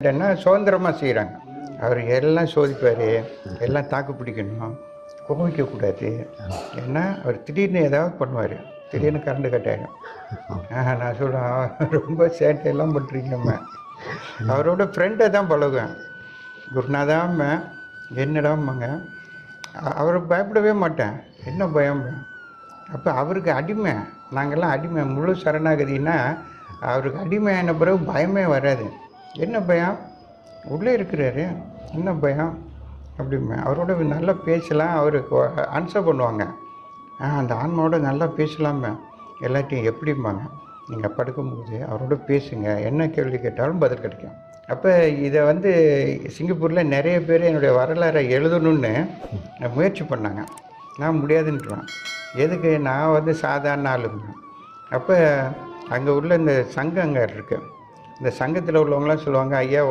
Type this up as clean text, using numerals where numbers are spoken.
என்னன்னா சுதந்திரமாக செய்கிறாங்க. அவர் எல்லாம் சோதிப்பார், எல்லாம் தாக்கு பிடிக்கணும், கோபிக்கக்கூடாது. ஏன்னா அவர் திடீர்னு ஏதாவது பண்ணுவார், திடீர்னு கரண்ட் கட் ஆகிடும். நான் சொல்லுவேன், ரொம்ப சேட்டையெல்லாம் பண்ணுறீங்கம்மா. அவரோட ஃப்ரெண்டை தான் பழகுவேன். குருநாதாம்ம என்னடாம்மாங்க, அவருக்கு பயப்படவே மாட்டேன். என்ன பயம்? அப்போ அவருக்கு அடிமை, நாங்கள்லாம் அடிமை. முழு சரணாகதினா அவருக்கு அடிமையான பிறகு பயமே வராது. என்ன பயம்? உள்ளே இருக்கிறாரு, என்ன பயம் அப்படிம்பேன். அவரோட நல்லா பேசலாம், அவருக்கு ஆன்சர் பண்ணுவாங்க. அந்த ஆன்மாவோட நல்லா பேசலாமே எல்லாத்தையும் எப்படிம்பாங்க. நீங்கள் படுக்கும்போது அவரோட பேசுங்க, என்ன கேள்வி கேட்டாலும் பதில் கிடைக்கும். அப்போ இதை சிங்கப்பூரில் நிறைய பேர் என்னுடைய வரலாறை எழுதணும்னு முயற்சி பண்ணாங்க. நான் முடியாதுன்றான். எதுக்கு? நான் சாதாரண ஆளுங்க. அப்போ அங்கே உள்ள இந்த சங்கங்க இருக்குது. இந்த சங்கத்தில் உள்ளவங்களாம் சொல்லுவாங்க, ஐயா